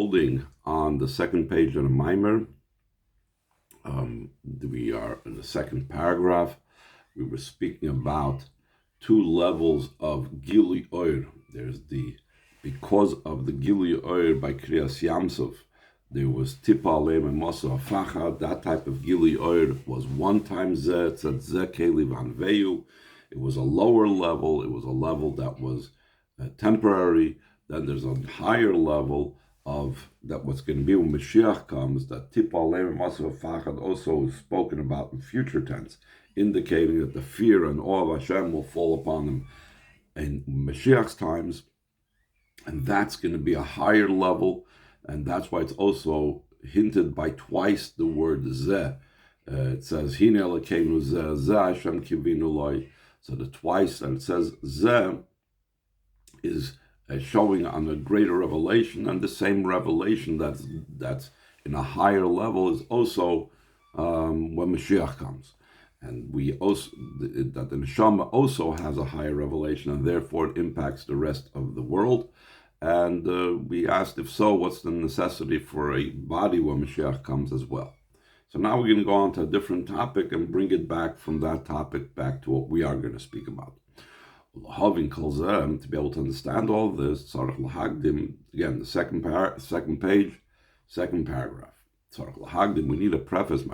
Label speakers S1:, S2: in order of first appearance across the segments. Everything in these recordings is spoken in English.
S1: holding on the second page of the Mimer. We are in the second paragraph. We were speaking about two levels of Gili Oir. There's because of the Gili Oir by Kriyas Yamsov, there was Teful and ופחד. That type of Gili Oir was one time Zeh, it said Zeh Keli Vanveyu. It was a lower level, it was a level that was temporary. Then there's a higher level of that what's going to be when Mashiach comes, that Teful and ופחד also is spoken about in future tense, indicating that the fear and awe of Hashem will fall upon them in Mashiach's times, and that's going to be a higher level, and that's why it's also hinted by twice the word Zeh. It says, Hine Elokeinu Zeh, Zeh Hashem Kivinu Loi. So the twice, and it says Zeh is showing on a greater revelation, and the same revelation that's in a higher level is also when Mashiach comes. And we also, that the Neshama also has a higher revelation, and therefore it impacts the rest of the world. And we asked, if so, what's the necessity for a body when Mashiach comes as well? So now we're going to go on to a different topic and bring it back from that topic back to what we are going to speak about. To be able to understand all this, again, the second page, second paragraph. We need a preface,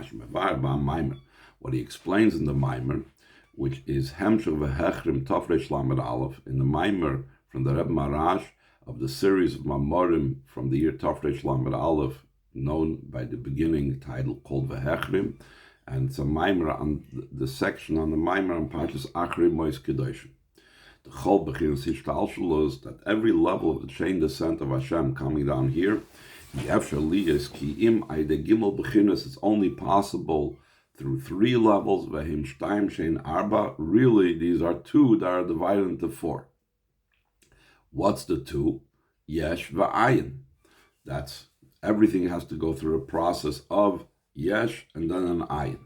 S1: what he explains in the Maimer, which is Hemshech v'Hechrim Tafresh Lamed Aleph, in the Maimer from the Rebbe Marash of the series of Mamorim from the year Tafresh Lamed Aleph, known by the beginning title called V'Hechrim, and it's a Maimer on the section on the Maimer on Parshas Achri Mois Kedoshim. The Chol Bechinas Hishtalshalos, that every level of the chain descent of Hashem coming down here, it's only possible through three levels. Really, these are two that are divided into four. What's the two? Yesh v'ayin. That's everything has to go through a process of yesh and then an ayin.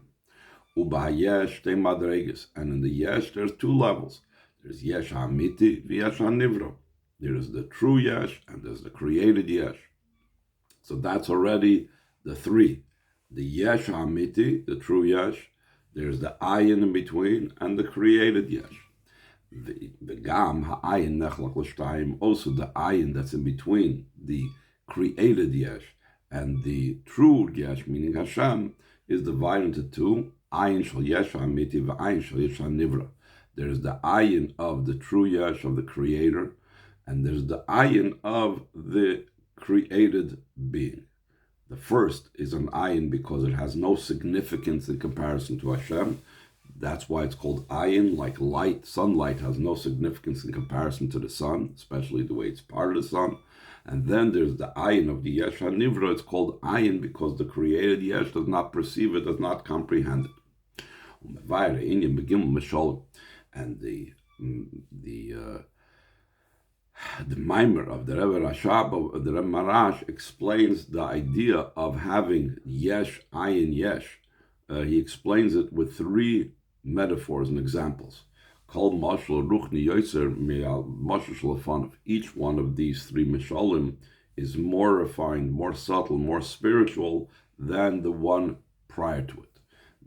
S1: Uba yesh te madreges, and in the yesh there's two levels. There's yesh hamiti v'yesh hanivro. There is the true yesh and there's the created yesh. So that's already the three. The yesh hamiti, the true yesh. There's the ayin in between and the created yesh. The gam ha'ayin nechlak l'shtayim, also the ayin that's in between the created yesh and the true yesh, meaning Hashem, is divided into two. Ayin shel yesh hamiti v'ayin shel yesh hanivra. There's the ayin of the true yesh of the creator, and there's the ayin of the created being. The first is an ayin because it has no significance in comparison to Hashem. That's why it's called ayin, like light. Sunlight has no significance in comparison to the sun, especially the way it's part of the sun. And then there's the ayin of the yesh hanivra. It's called ayin because the created yesh does not perceive it, does not comprehend it. And the Maimer of the Rebbe Rashab, of the Rebbe Marash, explains the idea of having yesh, ayin, yesh. He explains it with three metaphors and examples. Called mashal ruchni yoser me'al mashal shalafanov. Each one of these three mishalim is more refined, more subtle, more spiritual than the one prior to it.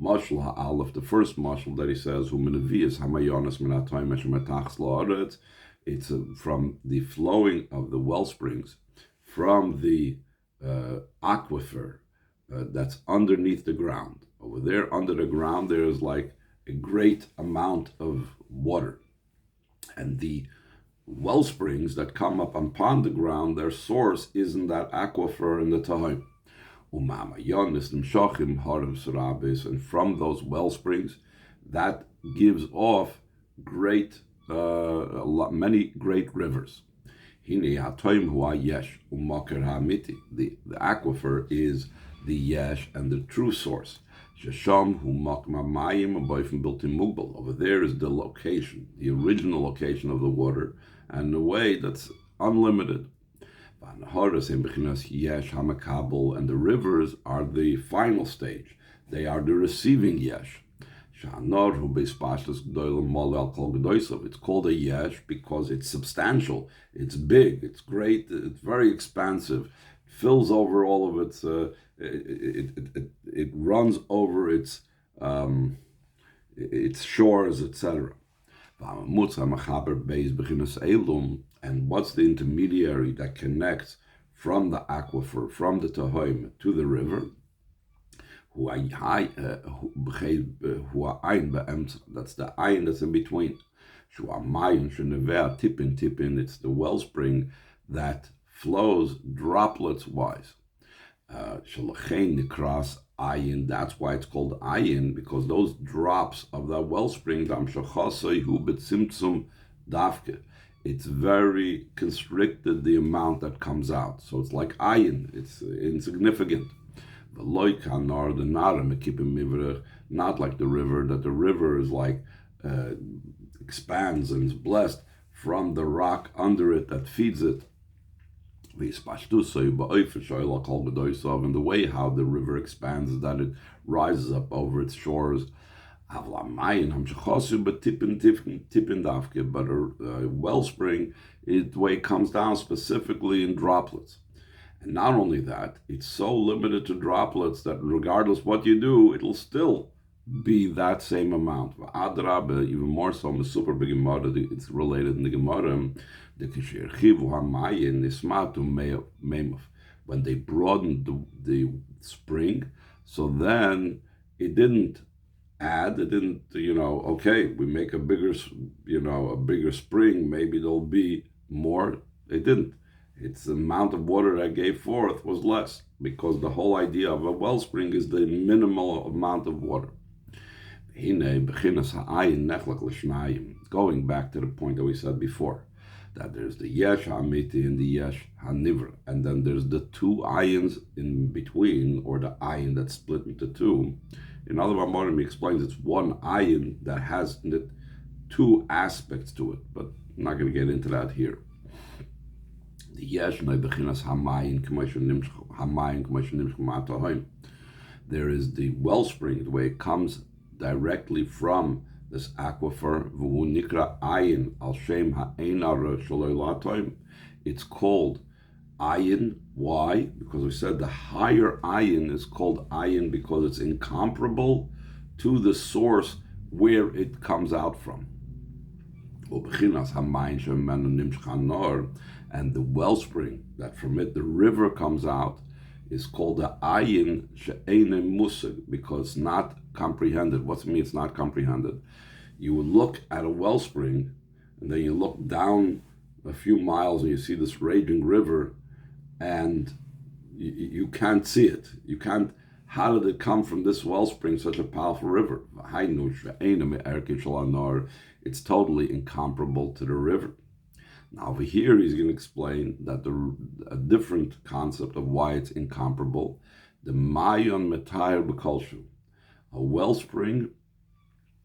S1: Mashal ha'alef, the first mashal that he says, hu menavias hamayonas minatayim eshematachs la'aretz. It's from the flowing of the well springs, from the aquifer that's underneath the ground. Over there, under the ground, there is like a great amount of water. And the well springs that come up upon the ground, their source is in that aquifer in the Tahim. And from those well springs, that gives off many great rivers. The aquifer is the yesh and the true source. Over there is the location, the original location of the water, and in a way that's unlimited. And the rivers are the final stage. They are the receiving yesh. It's called a yesh because it's substantial, it's big, it's great, it's very expansive. fills over all of its, it runs over its shores, etc. And what's the intermediary that connects from the aquifer, from the Tahoim to the river? That's the ayin that's in between. It's the wellspring that flows droplets wise. That's why it's called ayin, because those drops of that wellspring, it's very constricted, the amount that comes out. So it's like ayin, it's insignificant. Not like the river, that the river is like expands and is blessed from the rock under it that feeds it. And the way how the river expands is that it rises up over its shores. But a wellspring, the way it comes down specifically in droplets. And not only that, it's so limited to droplets that regardless what you do, it'll still be that same amount. Even more so, in the super big Gemara, it's related in the Gemara. When they broadened the spring, so then it didn't add, it didn't, okay, we make a bigger spring, maybe there'll be more. It didn't. It's the amount of water that gave forth was less, because the whole idea of a wellspring is the minimal amount of water. Going back to the point that we said before, that there's the yesh ha'amiti and the yesh ha'nivra, and then there's the two ayins in between, or the ayin that's split into two. In other words, he explains it's one ayin that has two aspects to it, but I'm not going to get into that here. The yesh bechinas hamayin hamayin. There is the wellspring, the way it comes directly from this aquifer. V'hu nikra ayin al shem ha'enar shaloi. It's called ayin. Why? Because we said the higher ayin is called ayin because it's incomparable to the source where it comes out from. And the wellspring that from it the river comes out is called the ayin she'eine musig, because it's not comprehended. What's it mean it's not comprehended? You would look at a wellspring, and then you look down a few miles and you see this raging river, and you can't see it. You can't. How did it come from this wellspring, such a powerful river? It's totally incomparable to the river. Now over here he's going to explain that a different concept of why it's incomparable. The mayon metayr b'kolshu. A wellspring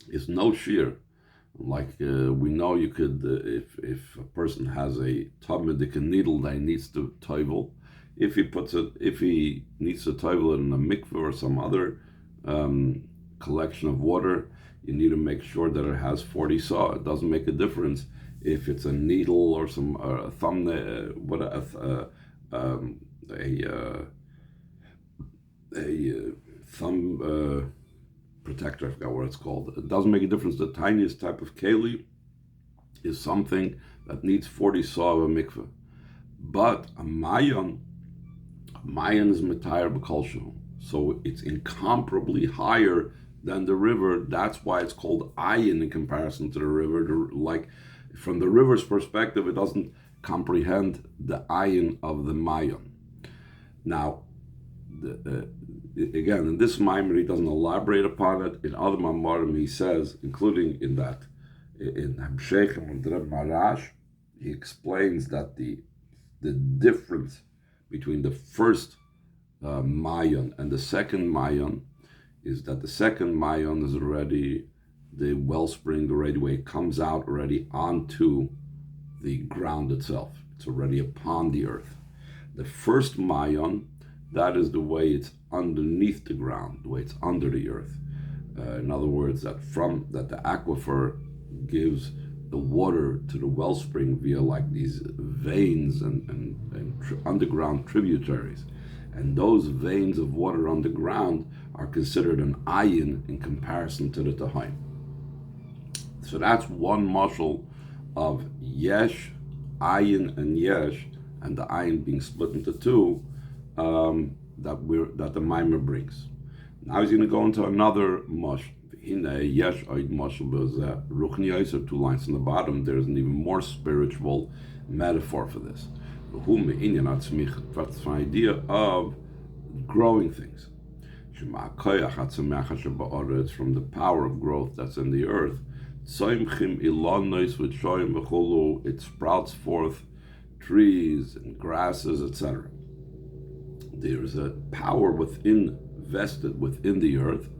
S1: is no shear. Like we know, you could, if a person has a talmudic needle that he needs to toivel, if he needs to toivel it in a mikveh or some other collection of water, you need to make sure that it has 40 saw. It doesn't make a difference if it's a needle or some thumbnail, thumb protector. I forgot what it's called. It doesn't make a difference. The tiniest type of keli is something that needs 40 saw of a mikveh. But a mayon is metayr b'kolshu, so it's incomparably higher than the river. That's why it's called ayin in comparison to the river. Like from the river's perspective, it doesn't comprehend the ayin of the mayon. Now, again, in this Maimer, he doesn't elaborate upon it. In other Mamarim, he says, including in Hamshech and Reb Marash, he explains that the difference between the first Mayon and the second Mayon is that the second Mayon is already the wellspring, already where it comes out already onto the ground itself. It's already upon the earth. The first Mayon, that is the way it's underneath the ground, the way it's under the earth. In other words, that the aquifer gives the water to the wellspring via like these veins and underground tributaries. And those veins of water underground are considered an ayin in comparison to the Tahaim. So that's one mashal of yesh, ayin, and yesh, and the ayin being split into two, that the mimer brings. Now he's going to go into another mashal. Yesh oid mashal ruchni, or 2 lines on the bottom. There's an even more spiritual metaphor for this. That's the idea of growing things. It's from the power of growth that's in the earth. It sprouts forth trees and grasses, etc. There's a power vested within the earth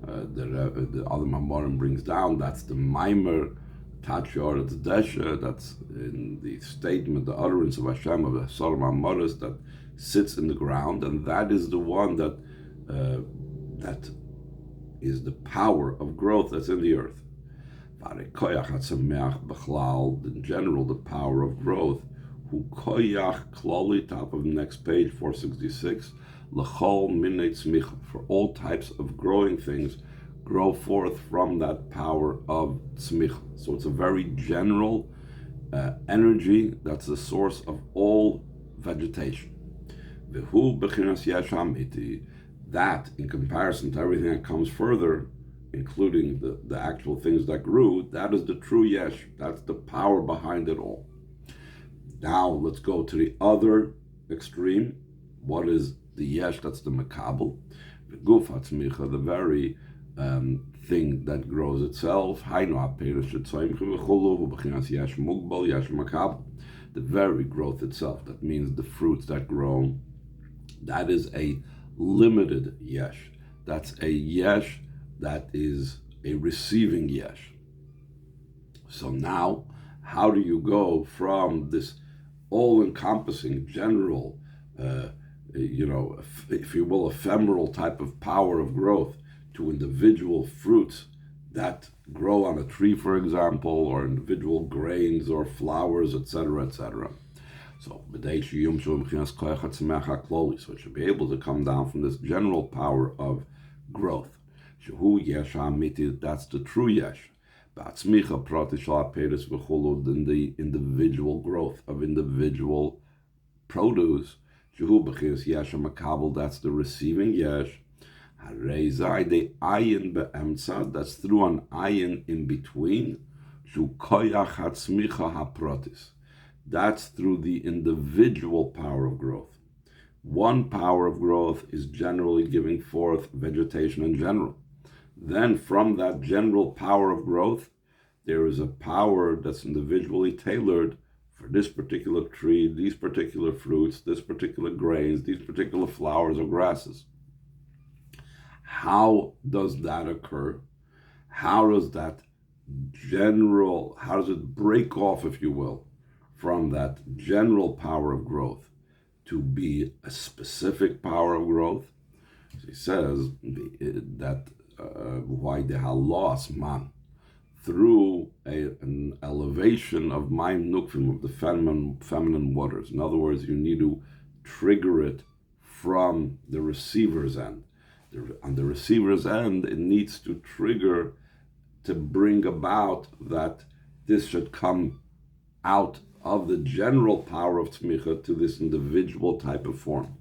S1: that the other Mamorim brings down. That's the Maimer Tachyor Desha, that's in the statement, the utterance of Hashem, of the Solam HaMoros, that sits in the ground, and that is the one that is the power of growth that's in the earth. In general, the power of growth, Hu koyach klali, top of the next page, 466, l'chol minei tzmicha, for all types of growing things grow forth from that power of tzmicha. So it's a very general energy that's the source of all vegetation. V'hu b'chinas yesh ha'amiti, that in comparison to everything that comes further, including the actual things that grew, that is the true yesh. That's the power behind it all. Now let's go to the other extreme. What is the yesh? That's the makabel. The guf hatzmicha, the very thing that grows itself. The very growth itself. That means the fruits that grow. That is a limited yesh. That's a yesh that is a receiving yesh. So now, how do you go from this all-encompassing, general, if you will, ephemeral type of power of growth to individual fruits that grow on a tree, for example, or individual grains or flowers, etc., etc. So it should be able to come down from this general power of growth. That's the true yesh. In the individual growth of individual produce. That's the receiving yesh. That's through an ayin in between. That's through the individual power of growth. One power of growth is generally giving forth vegetation in general. Then from that general power of growth, there is a power that's individually tailored for this particular tree, these particular fruits, this particular grains, these particular flowers or grasses. How does that occur? How does it break off, if you will, from that general power of growth to be a specific power of growth? So he says that why the halos man, through an elevation of mayim nukvim, of the feminine waters. In other words, you need to trigger it from the receiver's end. On the receiver's end, it needs to trigger to bring about that this should come out of the general power of tzmicha to this individual type of form.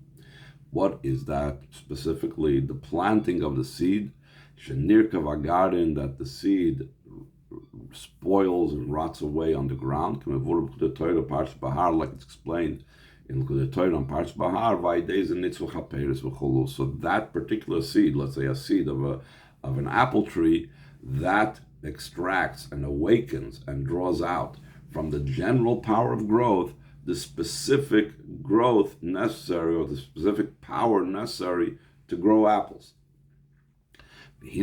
S1: What is that? Specifically, the planting of the seed, shenirkav agarin, that the seed spoils and rots away on the ground, like it's explained in the Torah on Parsh Bahar. So that particular seed, let's say a seed of an apple tree, that extracts and awakens and draws out from the general power of growth the specific growth necessary, or the specific power necessary to grow apples. When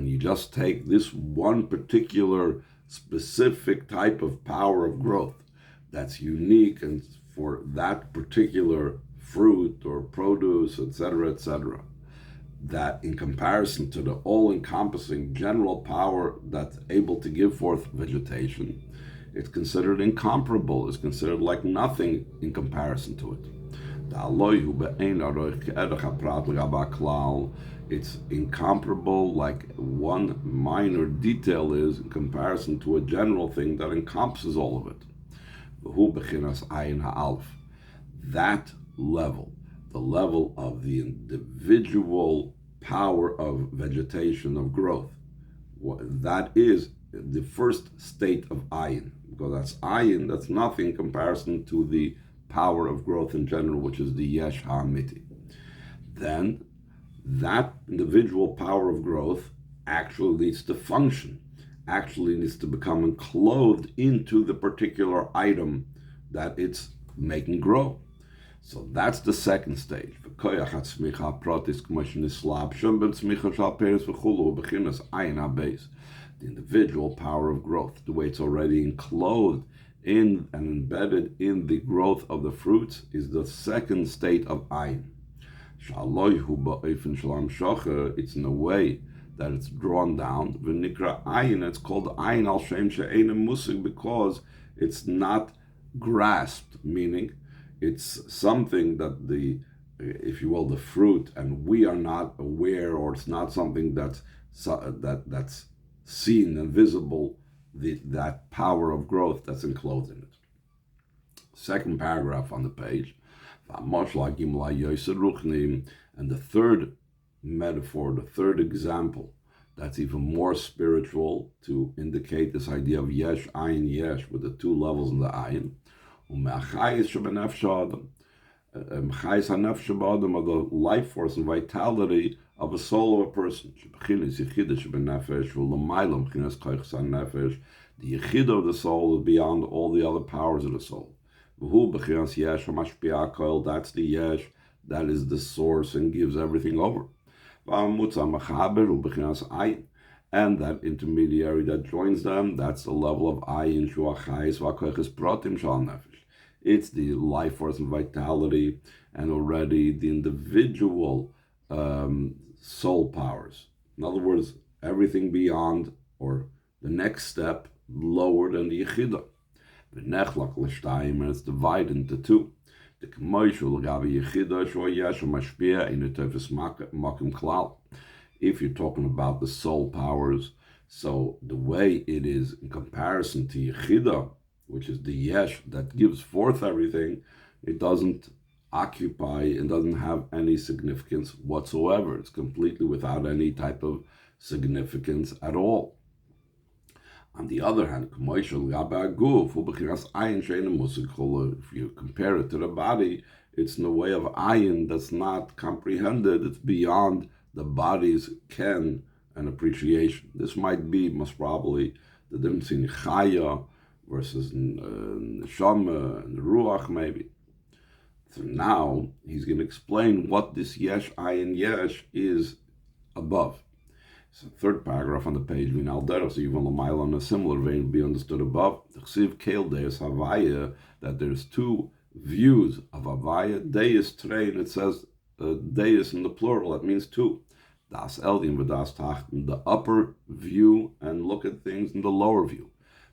S1: you just take this one particular specific type of power of growth that's unique and for that particular fruit or produce, etc., etc., that in comparison to the all-encompassing general power that's able to give forth vegetation, it's considered incomparable, it's considered like nothing in comparison to it. It's incomparable like one minor detail is in comparison to a general thing that encompasses all of it. That level, the level of the individual power of vegetation, of growth, that is the first state of ayin, because that's ayin, that's nothing in comparison to the power of growth in general, which is the yesh ha'amiti. Then that individual power of growth actually needs to function, actually needs to become enclosed into the particular item that it's making grow. So that's the second stage. The individual power of growth, the way it's already enclosed in and embedded in the growth of the fruits, is the second state of ayin. It's in a way that it's drawn down. V'nikra ayin, it's called ayin al shem she'ein musig, because it's not grasped, meaning it's something that the, if you will, the fruit, and we are not aware, or it's not something that's seen and visible, that power of growth that's enclosed in it. Second paragraph on the page, and the third metaphor, the third example, that's even more spiritual to indicate this idea of yesh, ayin, yesh, with the two levels in the ayin. Of the life force and vitality of a soul of a person. The yechid of the soul is beyond all the other powers of the soul. That's the yesh, that is the source and gives everything over. And that intermediary that joins them, that's the level of ayin, it's the life force and vitality, and already the individual soul powers. In other words, everything beyond, or the next step lower than the yechidah. And it's divided into two. If you're talking about the soul powers, so the way it is in comparison to yechidah, which is the yesh that gives forth everything, it doesn't occupy and doesn't have any significance whatsoever. It's completely without any type of significance at all. On the other hand, if you compare it to the body, it's in a way of ayin that's not comprehended. It's beyond the body's ken and appreciation. This might be most probably the difference in chaya versus neshama and ruach, maybe. So now he's going to explain what this yesh, ayin, yesh is above. So third paragraph on the page, so even l'mayla in a similar vein will be understood above. That there's two views of havaya. Deis trein, it says deis in the plural, that means two. Das eldim v'das tachten, the upper view and look at things in the lower view.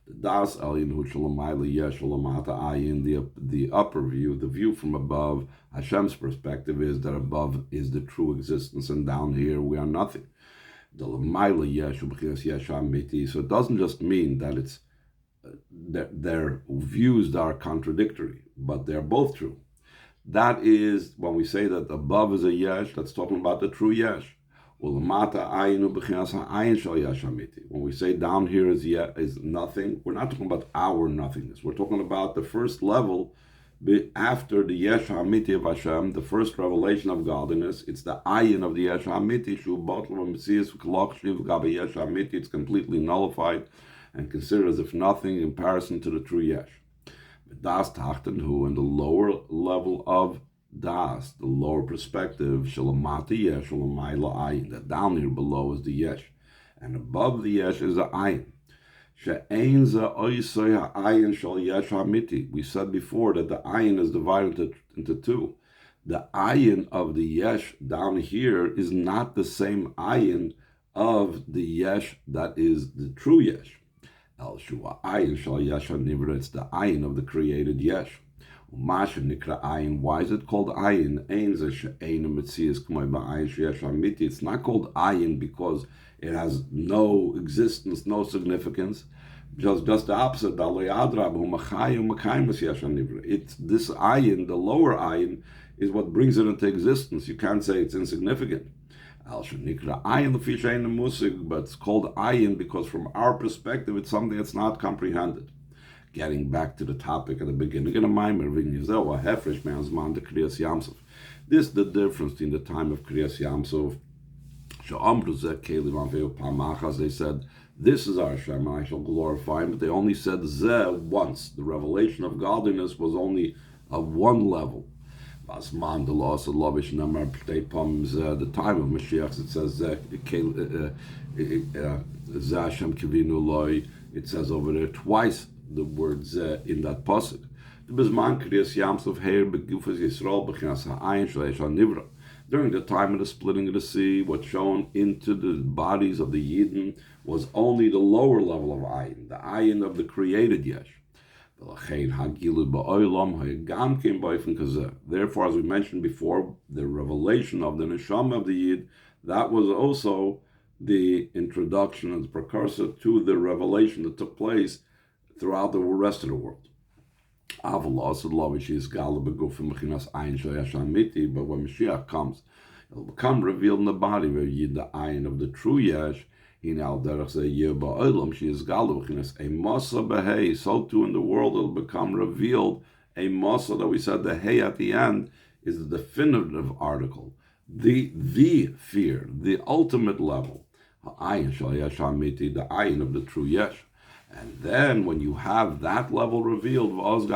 S1: The das eldim hu shalamayla yesh shalamata ayin, the upper view, the view from above. Hashem's perspective is that above is the true existence, and down here we are nothing. So it doesn't just mean that it's their views are contradictory, but they're both true. That is, when we say that above is a yesh, that's talking about the true yesh. When we say down here is nothing, we're not talking about our nothingness. We're talking about the first level after the yesh ha'amiti of Hashem, the first revelation of godliness. It's the ayin of the yesh ha'amiti. It's completely nullified and considered as if nothing in comparison to the true yesh. Das tachten hu, in the lower level of das, the lower perspective, shalamati yesh shalamayla ayin, that down here below is the yesh, and above the yesh is the ayin. We said before that the ayin is divided into two. the ayin of the yesh down here is not the same ayin of the yesh that is the true yesh. El shua ayin shal yesh hanivra, it's the ayin of the created yesh. Umasha nikra ayin, why is it called ayin? Ein ze she'ein mitzias k'may ba'ayin sheyesh amiti. It's not called ayin because it has no existence, no significance. Just the opposite. It's this ayin, the lower ayin, is what brings it into existence. You can't say it's insignificant. But it's called ayin because from our perspective, it's something that's not comprehended. Getting back to the topic at the beginning, this is the difference between the time of Kriyas Yamsov. They said, this is our Hashem, and I shall glorify him. But they only said Zeh once. The revelation of godliness was only of one level. The time of Mashiach, it says it says over there twice the word Zeh in that pasuk. During the time of the splitting of the sea, what's shown into the bodies of the Yidden was only the lower level of ayin, the ayin of the created yesh. Therefore, as we mentioned before, the revelation of the neshama of the Yid, that was also the introduction and the precursor to the revelation that took place throughout the rest of the world. But when Mashiach comes, it will become revealed in the body where Yid, the ayin of the true yesh. So too in the world it will become revealed a masa that we said the hey at the end is the definitive article, the fear, the ultimate level, the ayin of the true yesh. And then when you have that level revealed, so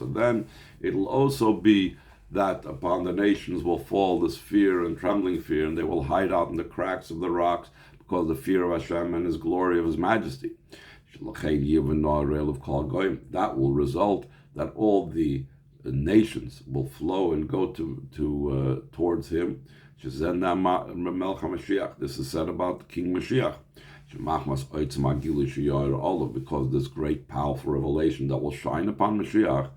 S1: then it'll also be that upon the nations will fall this fear and trembling fear, and they will hide out in the cracks of the rocks because of the fear of Hashem and His glory of His majesty. That will result that all the nations will flow and go towards Him. This is said about King Mashiach. Because this great powerful revelation that will shine upon Mashiach,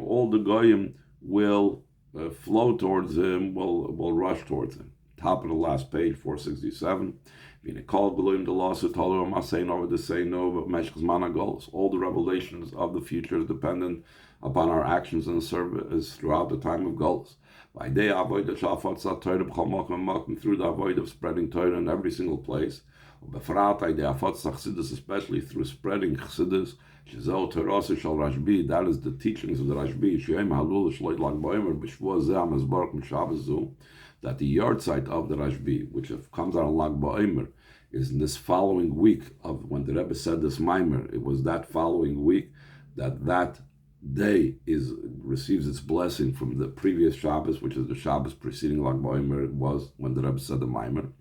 S1: all the goyim will flow towards him, will rush towards him. Top of the last page, 467. All the revelations of the future is dependent upon our actions and service throughout the time of Golos. Through the avoid of spreading Torah in every single place, especially through spreading Chassidus. That is the teachings of the Rashbi. That the yard site of the Rashbi, which comes out on Lag Ba'omer, is in this following week of when the Rebbe said this Maimer. It was that following week that day receives its blessing from the previous Shabbos, which is the Shabbos preceding Lag Ba'omer. It was when the Rebbe said the Maimer.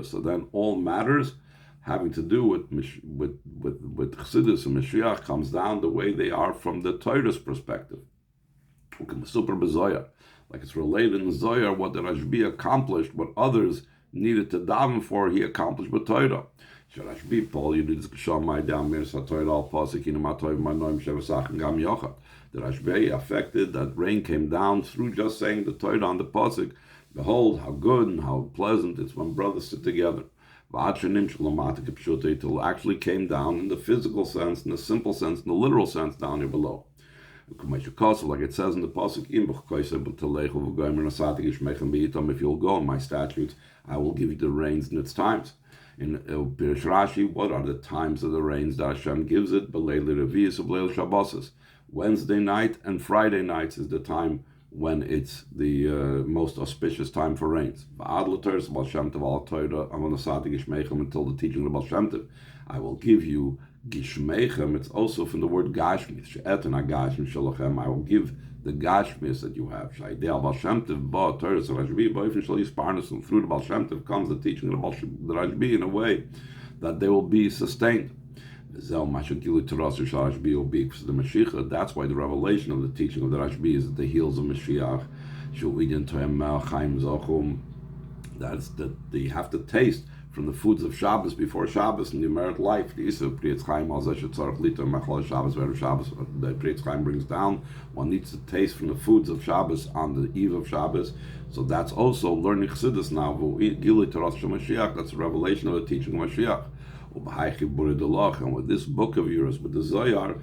S1: So then all matters having to do with Chassidus and Mashiach comes down the way they are from the Torah's perspective. Super B'Zoyar, like it's related in the Zoyar, what the Rashbi accomplished, what others needed to daven for, he accomplished with Torah. The Rashbi affected that rain came down through just saying the Torah on the pasuk. Behold, how good and how pleasant it's when brothers sit together. It actually came down in the physical sense, in the simple sense, in the literal sense, down here below. Like it says in the pasuk, if you'll go in my statutes, I will give you the rains in its times. In Pirish Rashi, what are the times of the rains that Hashem gives it? Wednesday night and Friday nights is the time when it's the most auspicious time for rains. Until the teaching of the Baal Shem Tov, I will give you Gishmeichem, it's also from the word Gashmis. She'eten ha-Gashmi shalachem, I will give the Gashmis that you have. Shaydei al-Baal Shem Tov ba Torah Rashbi ba'ofen shel yisparnas, and through the Baal Shem Tov comes the teaching of the Rashbi in a way that they will be sustained. That's why the revelation of the teaching of the Rashbi is at the heels of Mashiach. That's that you have to taste from the foods of Shabbos before Shabbos and you merit life. The Prietz Chaim brings down, one needs to taste from the foods of Shabbos on the eve of Shabbos. So that's also learning Chassidus now. That's a revelation of the teaching of Mashiach. And with this book of yours, with the Zohar,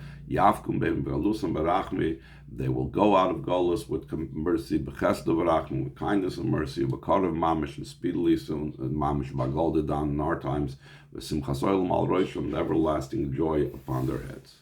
S1: they will go out of Golus with mercy, with kindness and mercy, mamish, and speedily soon, and mamish bagolda down in our times, with simchas olam al roshim, everlasting joy upon their heads.